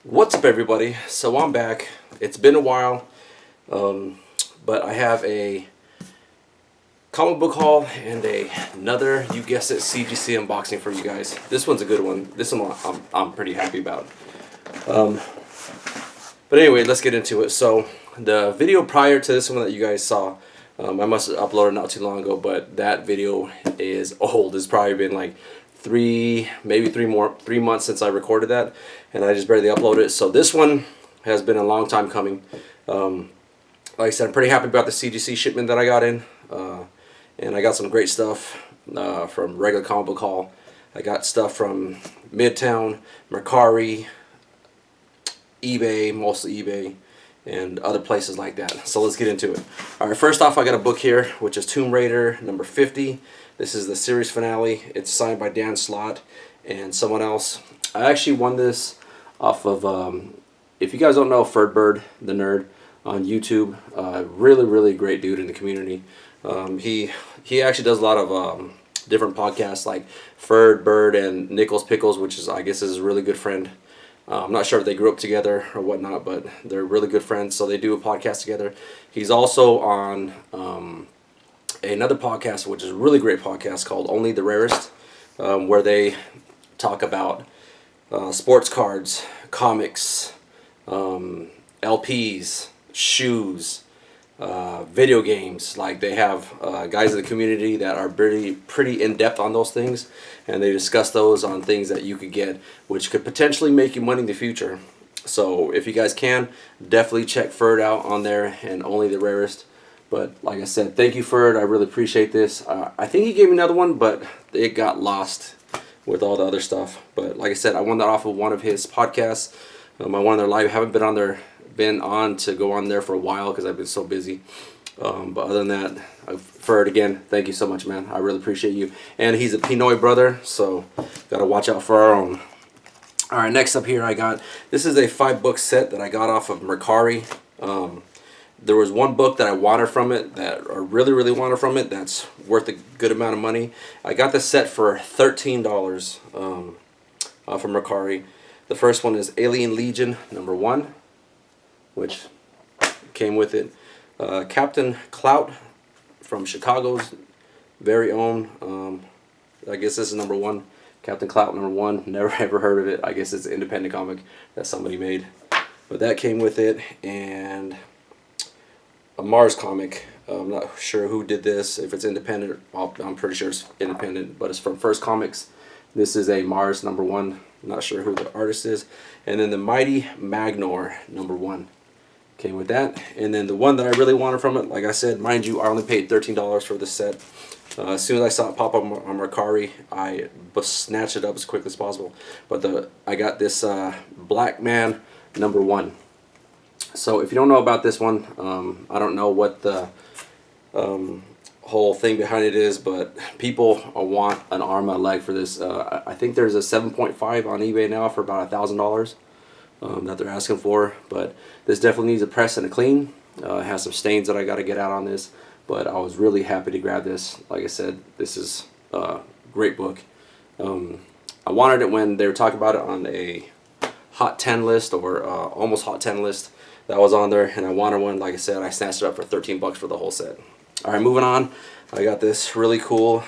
What's up, everybody? So I'm back. It's been a while, but I have a comic book haul and another, you guessed it, CGC unboxing for you guys. This one's a good one. This one I'm pretty happy about. But anyway, let's get into it. So the video prior to this one that you guys saw, I must have uploaded not too long ago, but that video is old. It's probably been like maybe three months since I recorded that, and I just barely uploaded it. So this one has been a long time coming. Like I said, I'm pretty happy about the CGC shipment that I got in, and I got some great stuff from regular comic book haul. I got stuff from Midtown, Mercari, eBay, mostly eBay, and other places like that. So let's get into it. Alright, first off, I got a book here, which is Tomb Raider number 50. This is the series finale. It's signed by Dan Slott and someone else. I actually won this off of, if you guys don't know Ferdbird, the nerd, on YouTube. Really great dude in the community. He actually does a lot of different podcasts like Ferdbird and Nichols Pickles, which is, I guess, is a really good friend. I'm not sure if they grew up together or whatnot, but they're really good friends, so they do a podcast together. He's also on another podcast, which is a really great podcast called Only the Rarest, where they talk about sports cards, comics, LPs, shoes, video games. Like, they have guys in the community that are pretty in-depth on those things, and they discuss those on things that you could get, which could potentially make you money in the future. So if you guys can, definitely check Ferd out on there and Only the Rarest. But like I said, thank you, Ferd. I really appreciate this. I think he gave me another one, but it got lost with all the other stuff. But like I said, I won that off of one of his podcasts. I won their live. I haven't been on to go on there for a while because I've been so busy. But other than that, Ferd, again, thank you so much, man. I really appreciate you. And he's a Pinoy brother, so got to watch out for our own. All right, next up here, this is a 5-book set that I got off of Mercari. There was one book that I wanted from it, that I really wanted from it, that's worth a good amount of money. I got the set for $13 from Mercari. The first one is Alien Legion number 1, which came with it. Captain Clout from Chicago's very own. I guess this is number 1. Captain Clout number 1. Never ever heard of it. I guess it's an independent comic that somebody made. But that came with it, and a Mars comic. I'm not sure who did this. If it's independent, I'm pretty sure it's independent, but it's from First Comics. This is a Mars number 1. I'm not sure who the artist is. And then the Mighty Magnor number 1 came with that. And then the one that I really wanted from it, like I said, mind you, I only paid $13 for this set. As soon as I saw it pop up on Mercari, I snatched it up as quickly as possible. But I got this Black Man number 1. So if you don't know about this one, I don't know what the whole thing behind it is, but people want an arm and a leg for this. I think there's a 7.5 on eBay now for about $1,000 that they're asking for, but this definitely needs a press and a clean. It has some stains that I got to get out on this, but I was really happy to grab this. Like I said, this is a great book. I wanted it when they were talking about it on a Hot 10 list, or almost Hot 10 list that was on there, and I wanted one. Like I said, I snatched it up for 13 bucks for the whole set. Alright, moving on. I got this really cool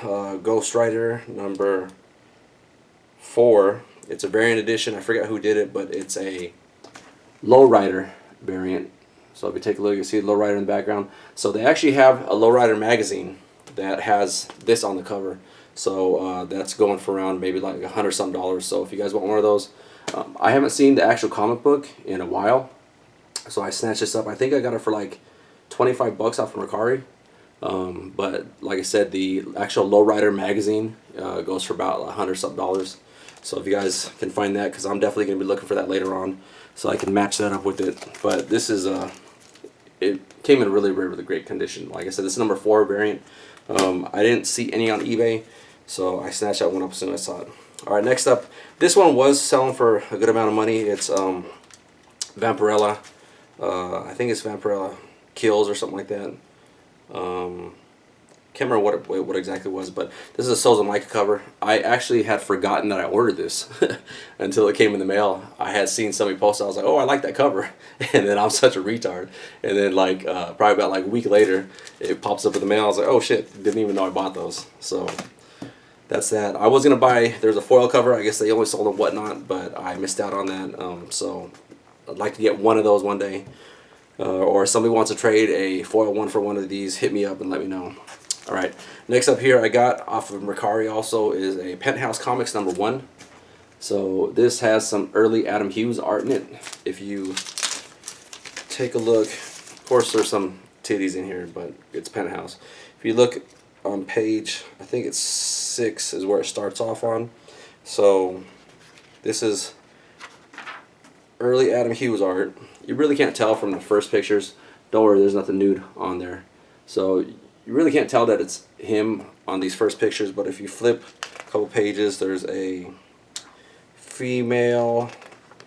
Ghost Rider number 4. It's a variant edition. I forget who did it, but it's a lowrider variant. So if you take a look, you see the lowrider in the background. So they actually have a lowrider magazine that has this on the cover. So that's going for around maybe like $100-something. So if you guys want one of those, I haven't seen the actual comic book in a while, so I snatched this up. I think I got it for like 25 bucks off of Mercari. But like I said, the actual lowrider magazine goes for about $100-something. So if you guys can find that, because I'm definitely going to be looking for that later on, so I can match that up with it. But this is it came in really great condition. Like I said, this is number 4 variant. I didn't see any on eBay, so I snatched that one up as soon as I saw it. Alright, next up, this one was selling for a good amount of money. It's Vampirella. I think it's Vampirella Kills or something like that. can't remember what exactly it was, but this is a Souls of Micah cover. I actually had forgotten that I ordered this until it came in the mail. I had seen somebody post it. I was like, oh, I like that cover. And then I'm such a retard. And then like probably about like a week later, it pops up in the mail. I was like, oh shit, didn't even know I bought those. So that's that. I was going to buy, there's a foil cover. I guess they only sold them Whatnot, but I missed out on that. So I'd like to get one of those one day. Or if somebody wants to trade a foil one for one of these, hit me up and let me know. Alright, next up here I got off of Mercari also is a Penthouse Comics #1. So this has some early Adam Hughes art in it. If you take a look, of course there's some titties in here, but it's Penthouse. If you look on page, I think it's 6 is where it starts off on. So this is early Adam Hughes art. You really can't tell from the first pictures. Don't worry, there's nothing nude on there. So you really can't tell that it's him on these first pictures, but if you flip a couple pages, there's a female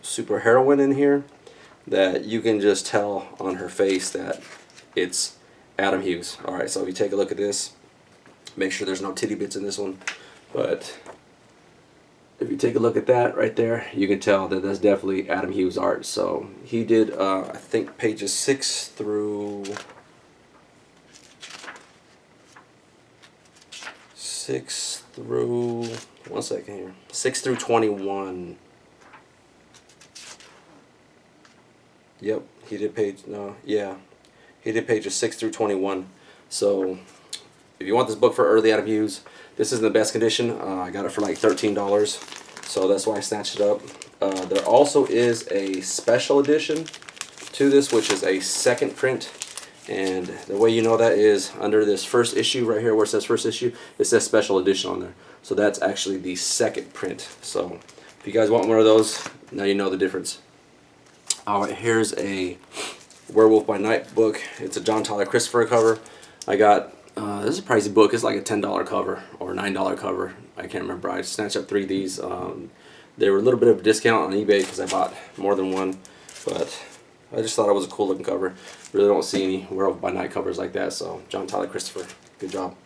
superheroine in here that you can just tell on her face that it's Adam Hughes. Alright, so if you take a look at this, make sure there's no titty bits in this one, but if you take a look at that right there, you can tell that that's definitely Adam Hughes art. So he did, I think, pages 6 through 1 second here, 6 through 21. Yep, he did he did pages 6 through 21. So if you want this book for early Adam Hughes, this is in the best condition. I got it for like $13, so that's why I snatched it up. There also is a special edition to this, which is a second print. And the way you know that is under this first issue right here where it says first issue, it says special edition on there. So that's actually the second print. So if you guys want one of those, now you know the difference. Alright, here's a Werewolf by Night book. It's a John Tyler Christopher cover. I got, this is a pricey book. It's like a $10 cover or $9 cover. I can't remember. I snatched up 3 of these. They were a little bit of a discount on eBay because I bought more than one. But I just thought it was a cool looking cover. Really don't see any Werewolf by Night covers like that. So John Tyler Christopher, good job.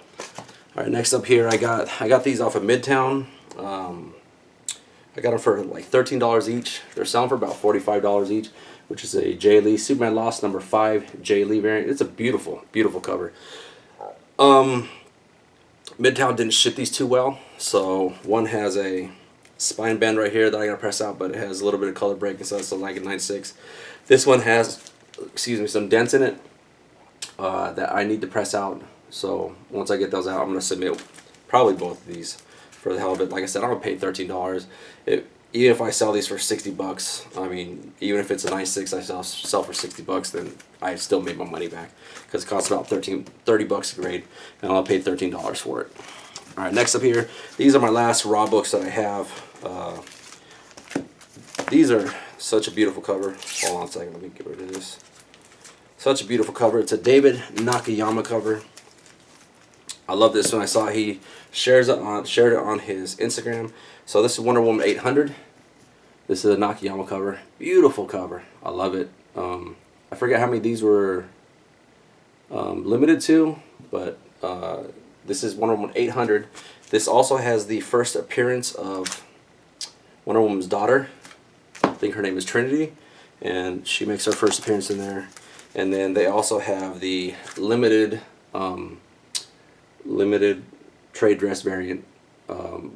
Alright, next up here I got these off of Midtown. I got them for like $13 each. They're selling for about $45 each, which is a Jay Lee Superman Lost #5 Jay Lee variant. It's a beautiful, beautiful cover. Midtown didn't ship these too well, so one has a spine bend right here that I gotta press out, but it has a little bit of color break, and so it's like a 9.6. This one has, excuse me, some dents in it that I need to press out. So once I get those out, I'm gonna submit probably both of these for the hell of it. Like I said, I'm gonna pay $13. Even if I sell these for $60, I mean, even if it's a 9.6 I sell for $60, then I still made my money back because it costs about $30 a grade, and I'll pay $13 for it. All right, next up here, these are my last raw books that I have. These are such a beautiful cover. Hold on a second, let me get rid of this. Such a beautiful cover. It's a David Nakayama cover. I love this one. I saw he shared it on his Instagram. So this is Wonder Woman 800. This is a Nakayama cover. Beautiful cover. I love it. I forget how many of these were limited to, but this is Wonder Woman 800. This also has the first appearance of Wonder Woman's daughter. I think her name is Trinity, and she makes her first appearance in there. And then they also have the limited trade dress variant,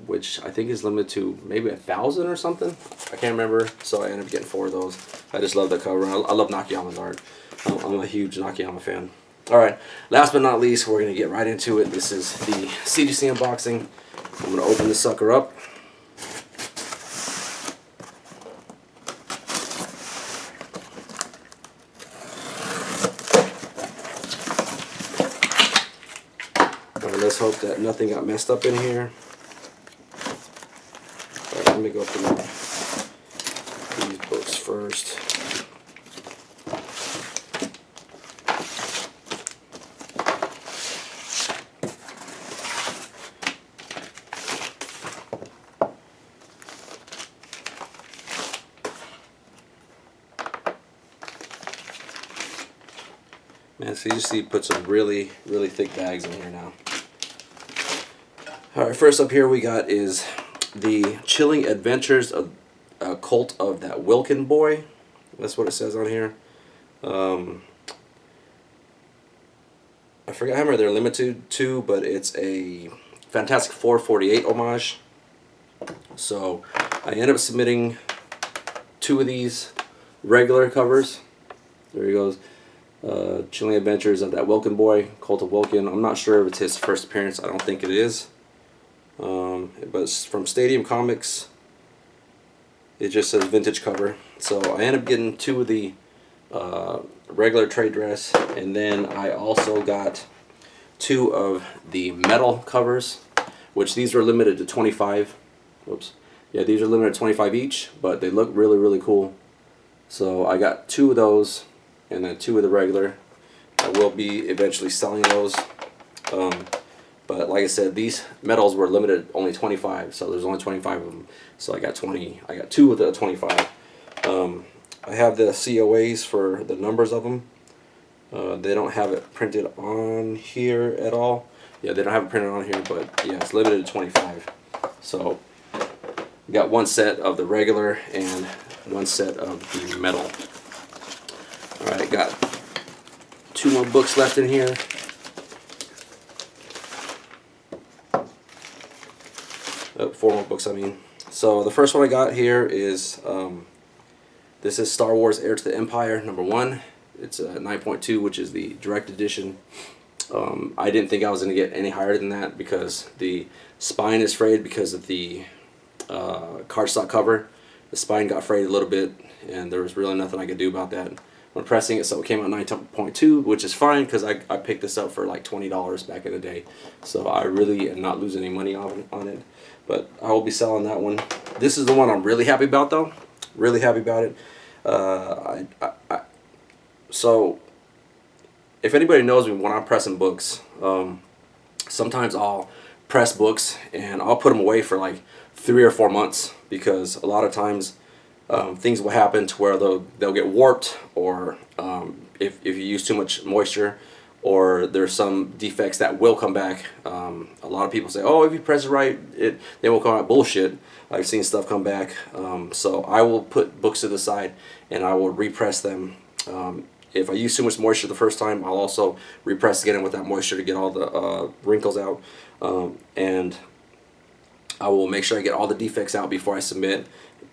which I think is limited to maybe 1,000 or something. I can't remember, so I ended up getting 4 of those. I just love the cover. I love Nakayama's art. I'm a huge Nakayama fan. Alright, last but not least, we're going to get right into it. This is the CGC unboxing. I'm going to open this sucker up. Alright, let's hope that nothing got messed up in here. Alright, let me go through these books first. Man, CGC put some really, really thick bags in here now. Alright, first up here we got is the Chilling Adventures of Cult of that Wilkin Boy. That's what it says on here. I forgot how many they're limited to, but it's a Fantastic Four 48 homage. So I ended up submitting 2 of these regular covers. There he goes. Chilling Adventures of that Wilkin Boy, Cult of Wilkin. I'm not sure if it's his first appearance. I don't think it is. But it's from Stadium Comics. It just says vintage cover. So I ended up getting 2 of the regular trade dress, and then I also got 2 of the metal covers, which these are limited to 25. Whoops. Yeah, these are limited to 25 each, but they look really, really cool. So I got 2 of those, and then 2 of the regular. I will be eventually selling those. But like I said, these metals were limited only 25, so there's only 25 of them. So I got 20. I got 2 of the 25. I have the COAs for the numbers of them. They don't have it printed on here at all. Yeah, they don't have it printed on here, but yeah, it's limited to 25. So we got 1 set of the regular and 1 set of the metal. Alright, got 2 more books left in here. 4 more books, I mean. So the first one I got here is this is Star Wars Heir to the Empire #1. It's a 9.2, which is the direct edition. I didn't think I was going to get any higher than that because the spine is frayed because of the cardstock cover. The spine got frayed a little bit, and there was really nothing I could do about that when pressing it. So it came out 9.2, which is fine because I picked this up for like $20 back in the day. So I really am not losing any money on it. But I will be selling that one. This is the one I'm really happy about, though. Really happy about it. So if anybody knows me, when I'm pressing books, sometimes I'll press books and I'll put them away for like 3 or 4 months, because a lot of times things will happen to where they'll get warped, or if you use too much moisture, or there's some defects that will come back. A lot of people say, oh, if you press it right, they won't come out. Bullshit. I've seen stuff come back. So I will put books to the side and I will repress them. If I use too much moisture the first time, I'll also repress again with that moisture to get all the wrinkles out. And I will make sure I get all the defects out before I submit,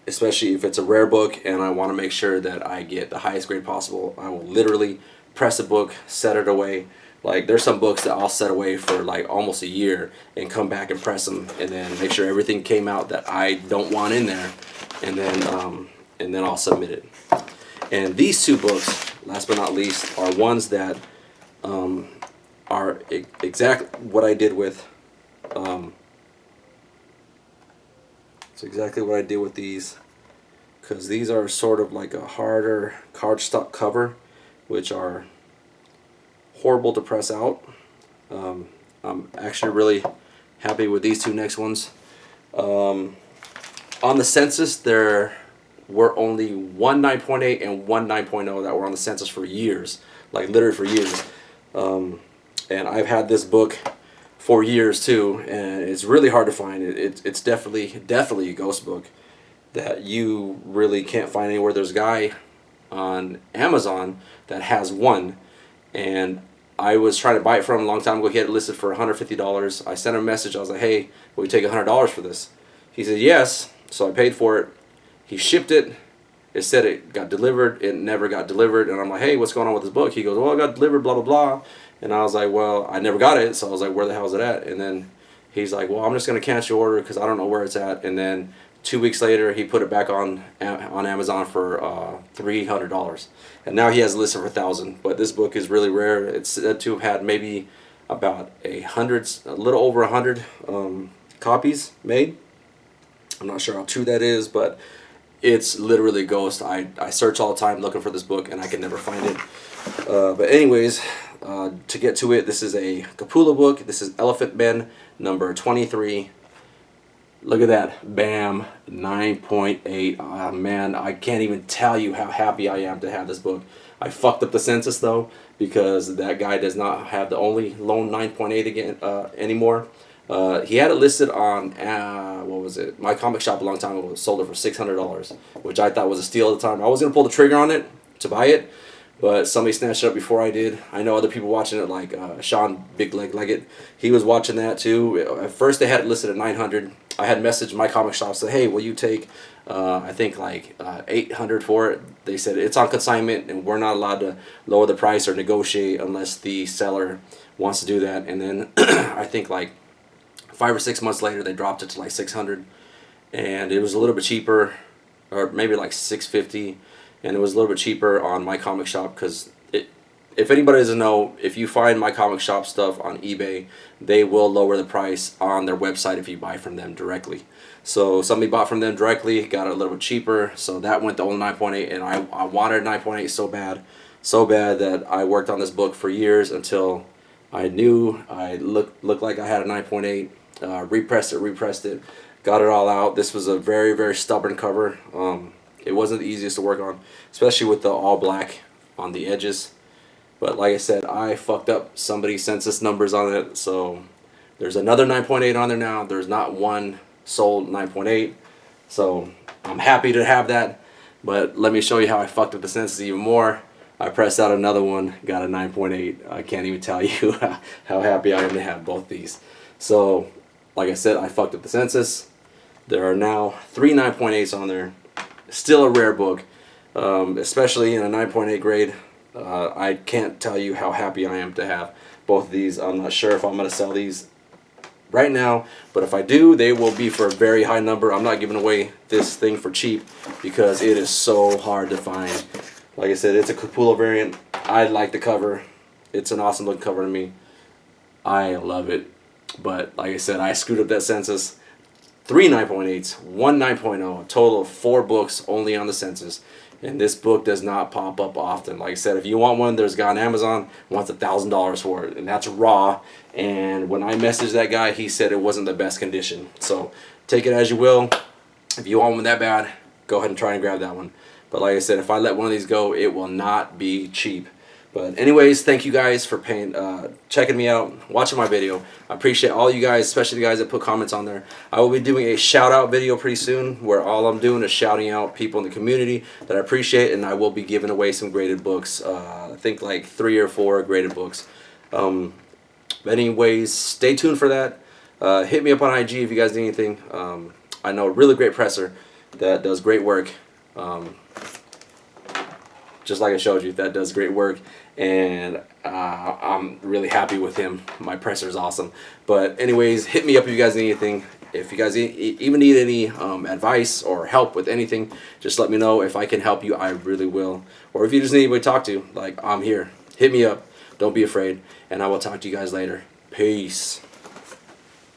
especially if it's a rare book and I want to make sure that I get the highest grade possible. I will literally press a book, set it away. Like, there's some books that I'll set away for like almost a year and come back and press them, and then make sure everything came out that I don't want in there, and then I'll submit it. And these 2 books, last but not least, are ones that are exactly what I did with. It's exactly what I did with these, because these are sort of like a harder cardstock cover, which are horrible to press out. I'm actually really happy with these 2 next ones. On the census, there were only 1 9.8 and 1 9.0 that were on the census for years, like literally for years. And I've had this book for years too, and it's really hard to find. It's definitely a ghost book that you really can't find anywhere. There's a guy on Amazon that has one, and I was trying to buy it from him a long time ago. He had it listed for $150. I sent him a message. I was like, hey, will you take $100 for this? He said yes, so I paid for it. He shipped it. It said it got delivered. It never got delivered. And I'm like, hey, what's going on with this book? He goes, well, it got delivered, blah, blah, blah. And I was like, well, I never got it. So I was like, where the hell is it at? And then he's like, well, I'm just going to cancel your order because I don't know where it's at. And then 2 weeks later, he put it back on Amazon for $300. And now he has it listed for $1,000. But this book is really rare. It's said to have had maybe about a little over 100 copies made. I'm not sure how true that is, but it's literally a ghost. I search all the time looking for this book, and I can never find it. But anyways, to get to it, this is a Capullo book. This is Elephant Men number 23. Look at that. Bam. 9.8. Man, I can't even tell you how happy I am to have this book. I fucked up the census, though, because that guy does not have the only lone 9.8 again anymore. He had it listed on what was it? My Comic Shop a long time ago. Sold it for $600, which I thought was a steal at the time. I was gonna pull the trigger on it to buy it, but somebody snatched it up before I did. I know other people watching it, like Sean Big Leg Leggett. He was watching that too. At first they had it listed at $900. I had messaged my comic shop, said, "Hey, will you take I think like $800 for it?" They said it's on consignment and we're not allowed to lower the price or negotiate unless the seller wants to do that. And then I think like 5 or 6 months later they dropped it to like $600, and it was a little bit cheaper, or maybe like $650, and it was a little bit cheaper on my comic shop because if anybody doesn't know, if you find my comic shop stuff on eBay, they will lower the price on their website if you buy from them directly. So somebody bought from them directly, got it a little bit cheaper, so that went to only 9.8, and I wanted 9.8 so bad that I worked on this book for years until I knew I looked like I had a 9.8. Repressed it, got it all out. This was a very, very stubborn cover. It wasn't the easiest to work on, especially with the all black on the edges. But like I said, I fucked up somebody's census numbers on it, so there's another 9.8 on there now. There's not one sold 9.8, so I'm happy to have that. But let me show you how I fucked up the census even more. I pressed out another one, got a 9.8. I can't even tell you how happy I am to have both these. So, like I said, I fucked up the census. There are now 3 9.8s on there. Still a rare book, especially in a 9.8 grade. I can't tell you how happy I am to have both of these. I'm not sure if I'm going to sell these right now, but if I do, they will be for a very high number. I'm not giving away this thing for cheap because it is so hard to find. Like I said, it's a Capullo variant. I like the cover. It's an awesome looking cover to me. I love it. But like I said, I screwed up that census. 3 9.8s, 1 9.0, a total of 4 books only on the census. And this book does not pop up often. Like I said, if you want one, there's a guy on Amazon who wants $1,000 for it, and that's raw. And when I messaged that guy, he said it wasn't the best condition. So take it as you will. If you want one that bad, go ahead and try and grab that one. But like I said, if I let one of these go, it will not be cheap. But anyways, thank you guys for checking me out, watching my video. I appreciate all you guys, especially the guys that put comments on there. I will be doing a shout out video pretty soon where all I'm doing is shouting out people in the community that I appreciate, and I will be giving away some graded books. I think like 3 or 4 graded books. But anyways, stay tuned for that. Hit me up on IG if you guys need anything. I know a really great presser that does great work. Just like I showed you, that does great work, and I'm really happy with him. My presser is awesome. But anyways, hit me up if you guys need anything. If you guys even need any advice or help with anything, just let me know. If I can help you, I really will. Or if you just need anybody to talk to, like, I'm here. Hit me up. Don't be afraid, and I will talk to you guys later. Peace.